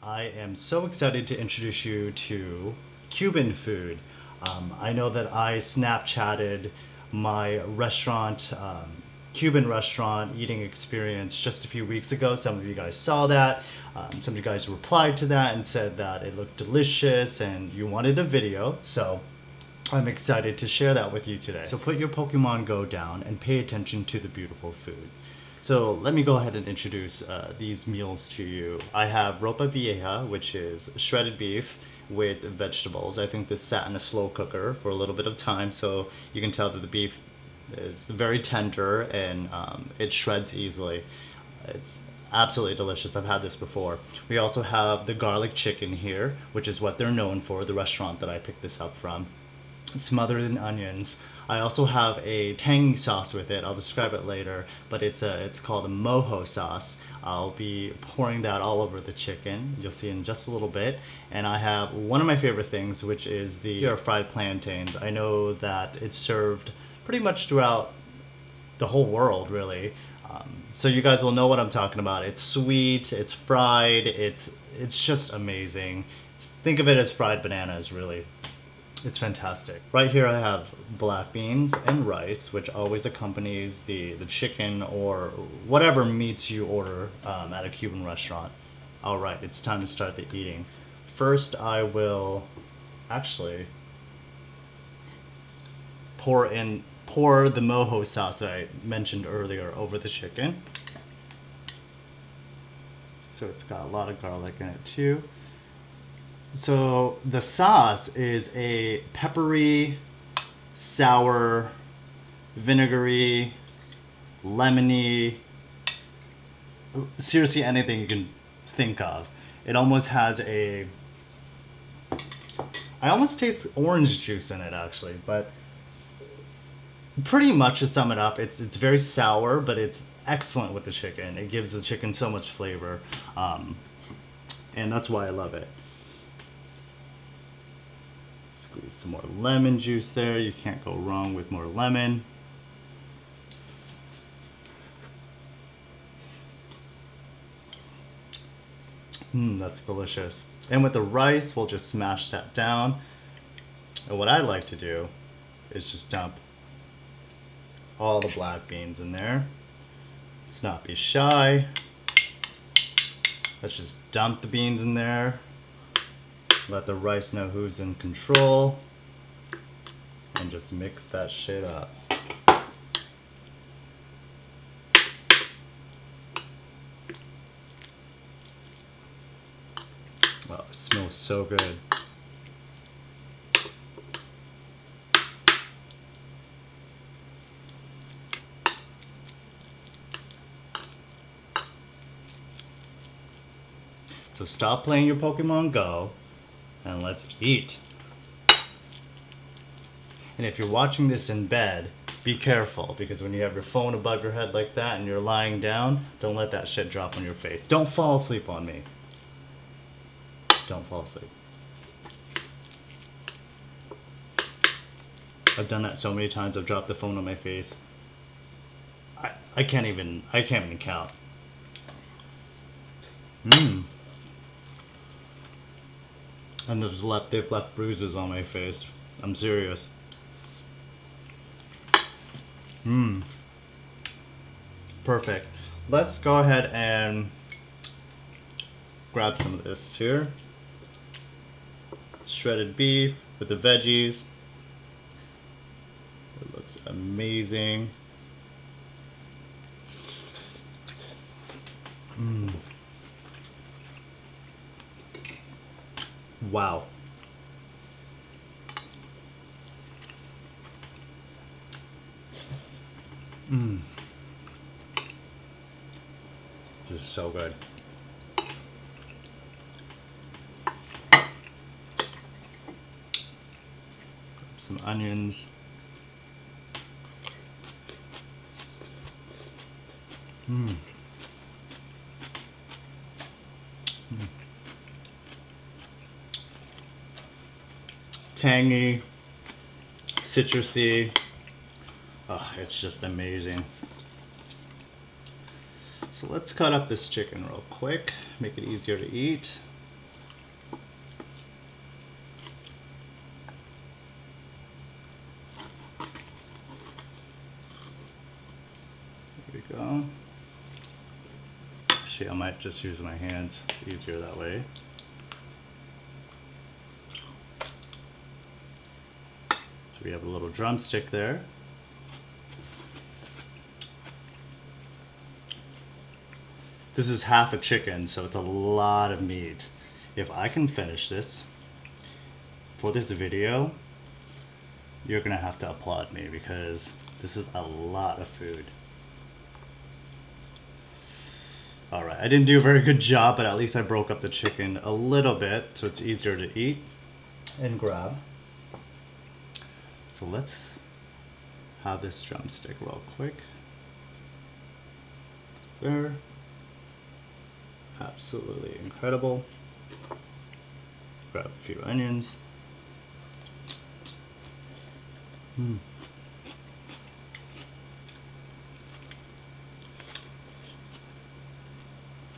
I am so excited to introduce you to Cuban food. I know that I Snapchatted my restaurant, Cuban restaurant eating experience just a few weeks ago. Some of you guys saw that. Some of you guys replied to that and said that it looked delicious and you wanted a video. So I'm excited to share that with you today. So put your Pokemon Go down and pay attention to the beautiful food. So let me go ahead and introduce these meals to you. I have Ropa Vieja, which is shredded beef with vegetables. I think this sat in a slow cooker for a little bit of time, so you can tell that the beef is very tender and it shreds easily. It's absolutely delicious. I've had this before. We also have the garlic chicken here, which is what they're known for, the restaurant that I picked this up from, smothered in onions. I also have a tangy sauce with it. I'll describe it later, but it's called a Mojo sauce. I'll be pouring that all over the chicken. You'll see in just a little bit. And I have one of my favorite things, which is the fried plantains. I know that it's served pretty much throughout the whole world, really. So you guys will know what I'm talking about. It's sweet, it's fried, it's just amazing. Think of it as fried bananas, really. It's fantastic. Right here I have black beans and rice, which always accompanies the chicken or whatever meats you order at a Cuban restaurant. All right, it's time to start the eating. First, I will actually pour the Mojo sauce that I mentioned earlier over the chicken. So it's got a lot of garlic in it too. So the sauce is a peppery, sour, vinegary, lemony, seriously anything you can think of. It almost has I almost taste orange juice in it actually, but pretty much to sum it up, it's very sour, but it's excellent with the chicken. It gives the chicken so much flavor, and that's why I love it. Squeeze some more lemon juice there. You can't go wrong with more lemon. That's delicious. And with the rice, we'll just smash that down. And what I like to do is just dump all the black beans in there. Let's not be shy. Let's just dump the beans in there. Let the rice know who's in control. And just mix that shit up. Wow, it smells so good. So stop playing your Pokemon Go and let's eat. And if you're watching this in bed, be careful, because when you have your phone above your head like that and you're lying down, don't let that shit drop on your face. Don't fall asleep on me. Don't fall asleep. I've done that so many times. I've dropped the phone on my face. I can't even count. And they've left bruises on my face. I'm serious. Perfect. Let's go ahead and grab some of this here. Shredded beef with the veggies. It looks amazing. Wow. This is so good. Some onions. Tangy, citrusy. Oh, it's just amazing. So let's cut up this chicken real quick, make it easier to eat. Actually, I might just use my hands. It's easier that way. So we have a little drumstick there. This is half a chicken, so it's a lot of meat. If I can finish this for this video, you're gonna have to applaud me because this is a lot of food. All right, I didn't do a very good job, but at least I broke up the chicken a little bit so it's easier to eat and grab. So let's have this drumstick real quick. There. Absolutely incredible. Grab a few onions. Mm.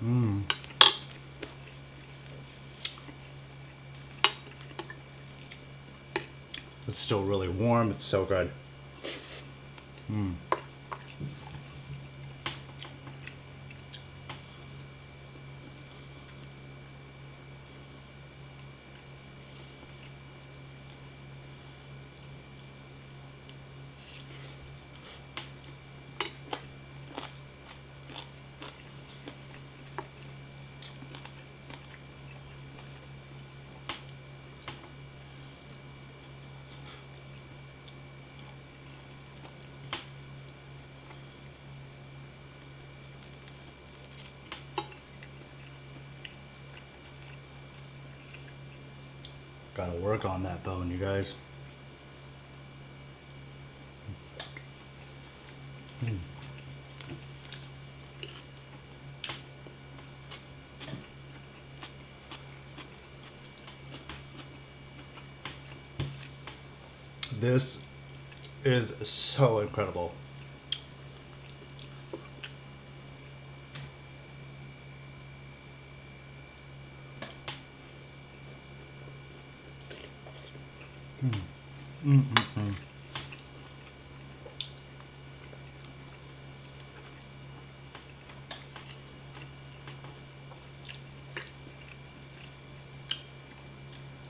Mm. It's still really warm. It's so good. Mm. Gotta work on that bone, you guys. Mm. This is so incredible.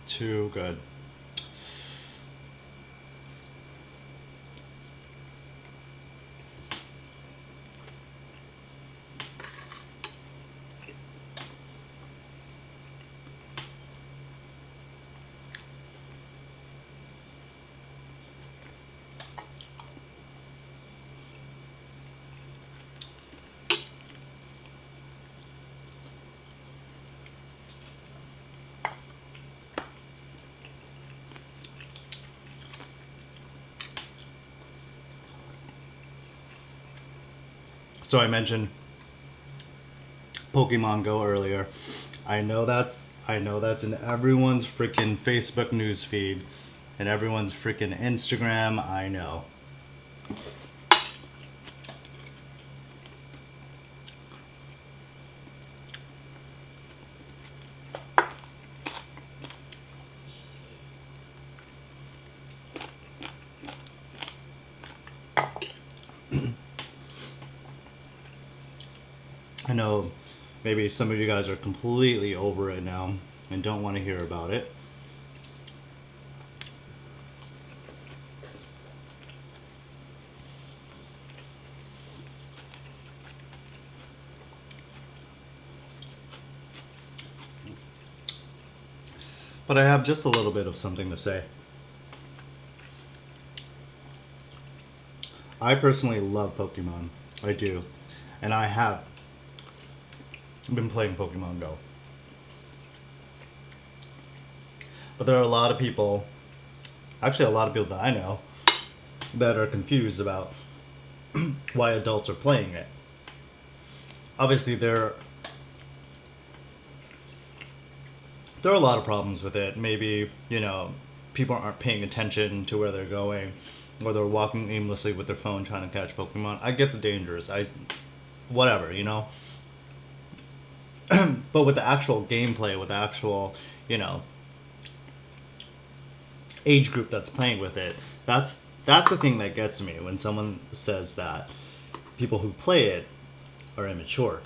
Too good. So I mentioned Pokemon Go earlier. I know that's in everyone's freaking Facebook news feed and everyone's freaking Instagram. I know. I know maybe some of you guys are completely over it now and don't want to hear about it. But I have just a little bit of something to say. I personally love Pokemon. I do. And I have been playing Pokemon Go. But there are a lot of people, actually a lot of people that I know, that are confused about why adults are playing it. Obviously there are a lot of problems with it. Maybe, people aren't paying attention to where they're going, or they're walking aimlessly with their phone trying to catch Pokemon. I get the dangers. Whatever. But with the actual gameplay, with the actual, age group that's playing with it, that's the thing that gets me when someone says that people who play it are immature.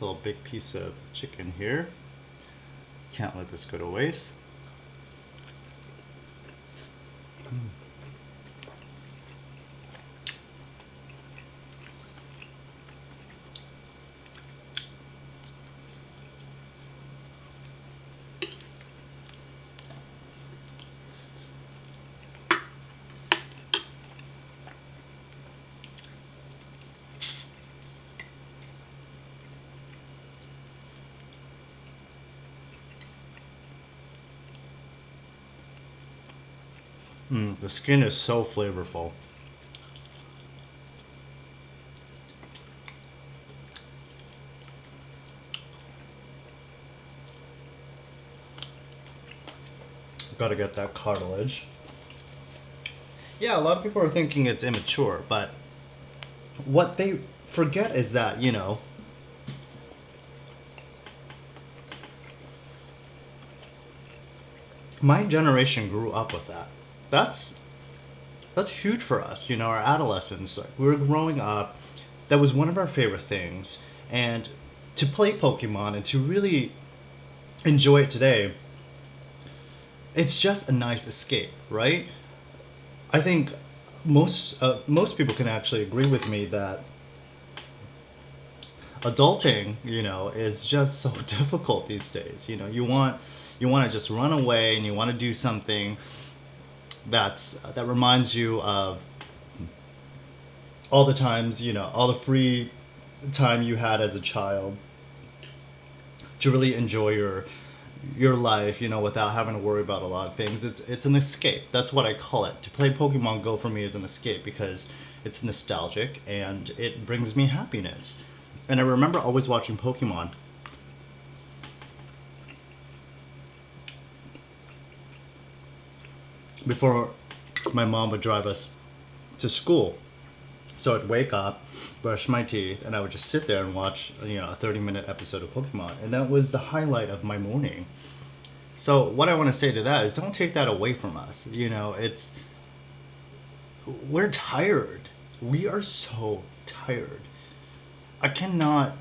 little big piece of chicken here. Can't let this go to waste. The skin is so flavorful. Gotta get that cartilage. Yeah, a lot of people are thinking it's immature, but what they forget is that, my generation grew up with that. That's huge for us, our adolescence. Like, we were growing up, that was one of our favorite things. And to play Pokemon and to really enjoy it today, it's just a nice escape, right? I think most people can actually agree with me that adulting, is just so difficult these days. You want to just run away and you want to do something that reminds you of all the times, all the free time you had as a child to really enjoy your life, without having to worry about a lot of things. It's an escape. That's what I call it. To play Pokemon Go for me is an escape because it's nostalgic and it brings me happiness. And I remember always watching Pokemon. Before my mom would drive us to school. So I'd wake up, brush my teeth, and I would just sit there and watch, a 30-minute episode of Pokemon. And that was the highlight of my morning. So what I want to say to that is don't take that away from us. We're tired. We are so tired. I cannot,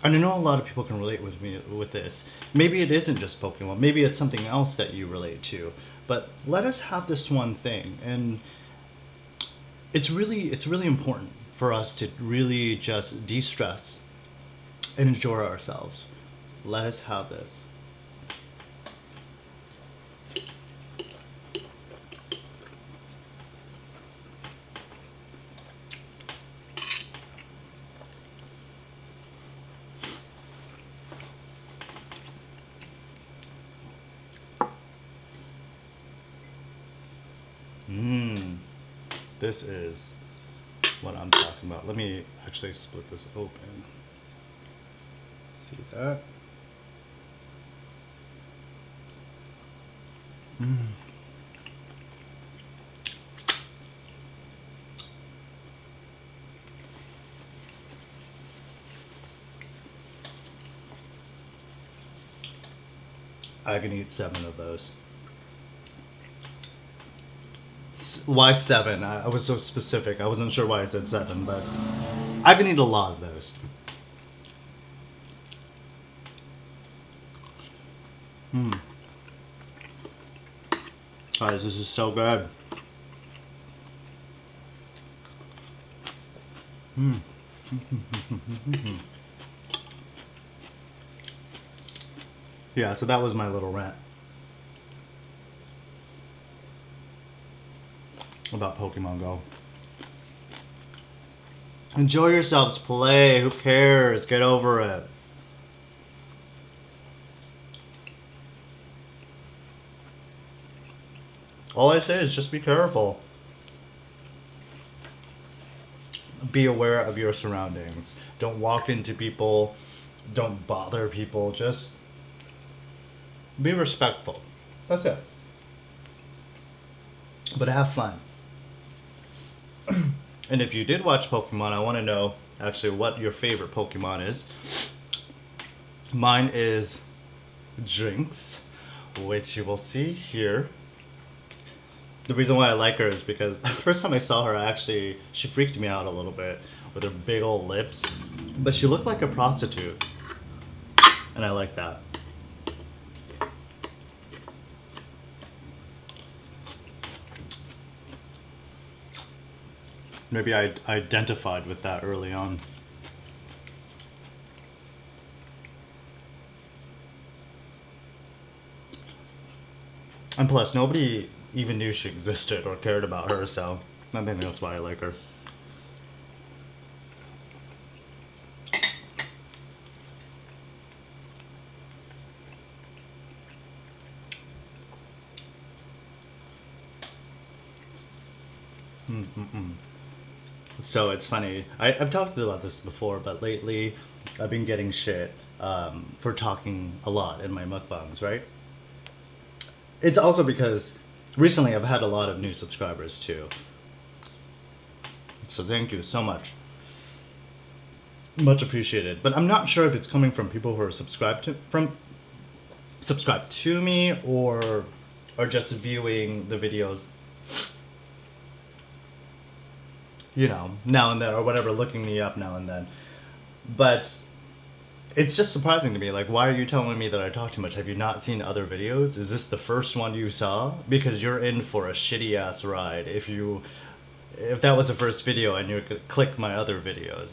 and I know a lot of people can relate with me with this. Maybe it isn't just Pokemon. Maybe it's something else that you relate to. But let us have this one thing, and it's really important for us to really just de-stress and enjoy ourselves. Let us have this. This is what I'm talking about. Let me actually split this open. See that? I can eat 7 of those. Why 7? I was so specific. I wasn't sure why I said 7, but I can eat a lot of those. Guys, this is so good. Yeah, so that was my little rant about Pokemon Go. Enjoy yourselves, play, who cares, get over it. All I say is just be careful. Be aware of your surroundings. Don't walk into people, don't bother people, just be respectful. That's it. But have fun. And if you did watch Pokemon, I want to know actually what your favorite Pokemon is. Mine is Jinx, which you will see here. The reason why I like her is because the first time I saw her, she freaked me out a little bit with her big old lips. But she looked like a prostitute. and I like that. Maybe I identified with that early on. And plus, nobody even knew she existed or cared about her, so I think that's why I like her. So it's funny. I've talked about this before, but lately I've been getting shit for talking a lot in my mukbangs, right? It's also because recently I've had a lot of new subscribers too. So thank you so much. Much appreciated. But I'm not sure if it's coming from people who are subscribed to me or are just viewing the videos, you know, now and then or whatever, looking me up now and then. But it's just surprising to me. Like, why are you telling me that I talk too much? Have you not seen other videos? Is this the first one you saw? Because you're in for a shitty ass ride if that was the first video and you click my other videos.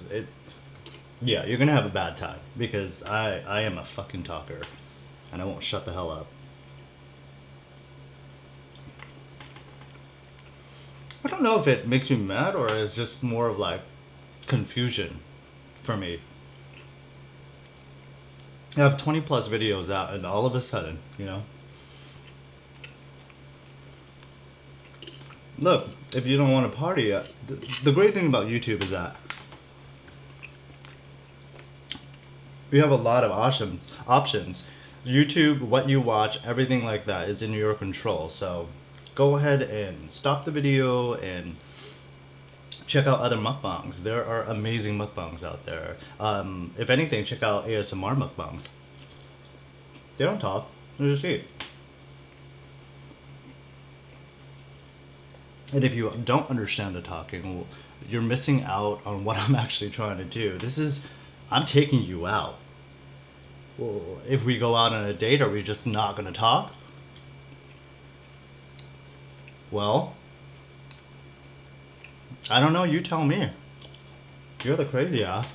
Yeah, you're gonna have a bad time because I am a fucking talker and I won't shut the hell up. I don't know if it makes me mad or it's just more of like confusion for me. I have 20 plus videos out and all of a sudden, you know. Look, if you don't want to party, the great thing about YouTube is that you have a lot of options. YouTube, what you watch, everything like that is in your control. So go ahead and stop the video and check out other mukbangs. There are amazing mukbangs out there. If anything, check out ASMR mukbangs. They don't talk, they just eat. And if you don't understand the talking, you're missing out on what I'm actually trying to do. I'm taking you out. Well, if we go out on a date, are we just not gonna talk? Well, I don't know, you tell me. You're the crazy ass.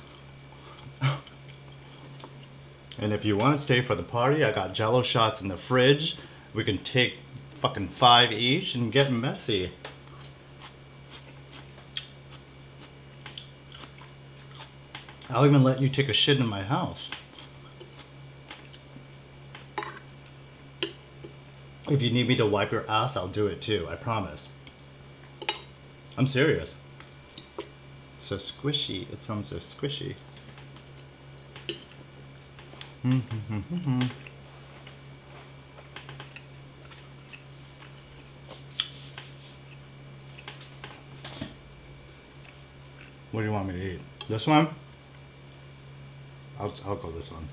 And if you want to stay for the party, I got Jello shots in the fridge. We can take fucking 5 each and get messy. I'll even let you take a shit in my house. If you need me to wipe your ass, I'll do it too, I promise. I'm serious. It's so squishy. It sounds so squishy. What do you want me to eat? This one? I'll go this one.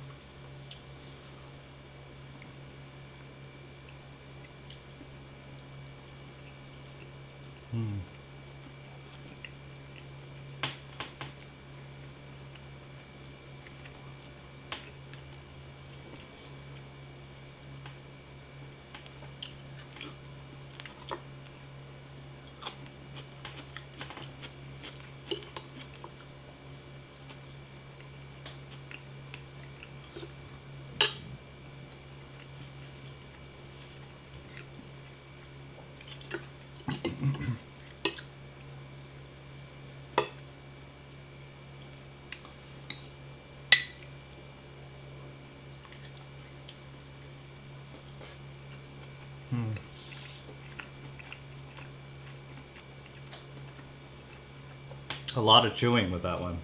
A lot of chewing with that one.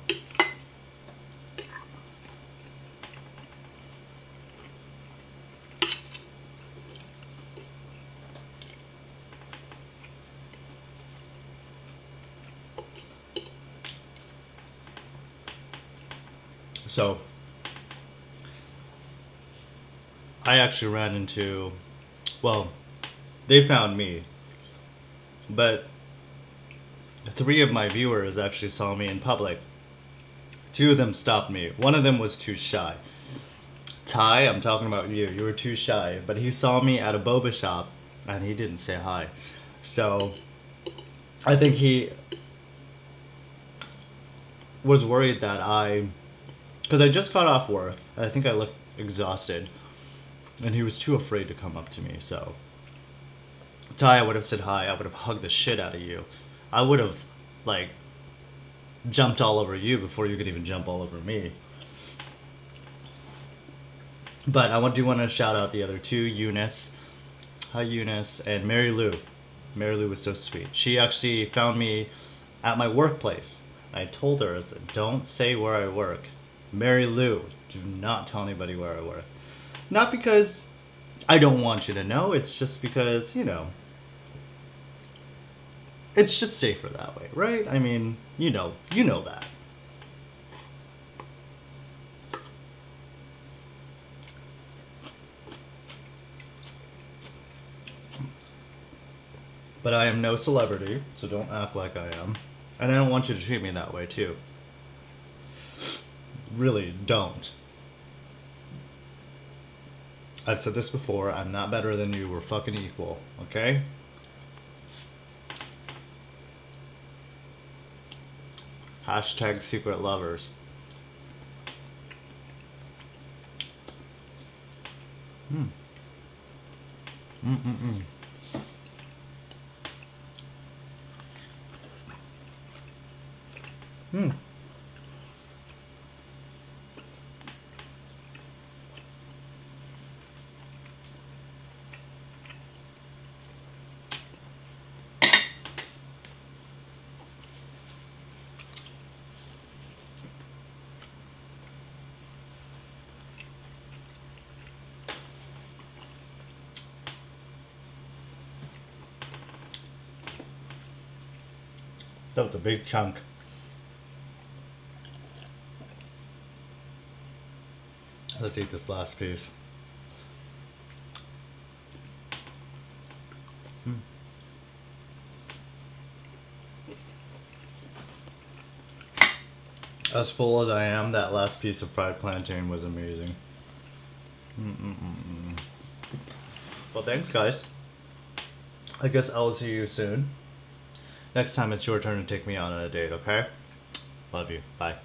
So, I actually ran into, well, they found me, but 3 of my viewers actually saw me in public. 2 of them stopped me. One of them was too shy. Ty, I'm talking about you. You were too shy. But he saw me at a boba shop and he didn't say hi. So I think he was worried that because I just got off work. I think I looked exhausted. And he was too afraid to come up to me. So Ty, I would have said hi. I would have hugged the shit out of you. I would have, like, jumped all over you before you could even jump all over me. But I do want to shout out the other two, Eunice. Hi, Eunice. And Mary Lou. Mary Lou was so sweet. She actually found me at my workplace. I told her, I said, don't say where I work. Mary Lou, do not tell anybody where I work. Not because I don't want you to know. It's just because, it's just safer that way, right? I mean, you know that. But I am no celebrity, so don't act like I am. And I don't want you to treat me that way, too. Really, don't. I've said this before, I'm not better than you, we're fucking equal, okay? Hashtag secret lovers. Mm. Mm-mm-mm. Mm. That was a big chunk. Let's eat this last piece. Mm. As full as I am, that last piece of fried plantain was amazing. Mm-mm-mm-mm. Well, thanks, guys. I guess I'll see you soon. Next time it's your turn to take me on a date, okay? Love you. Bye.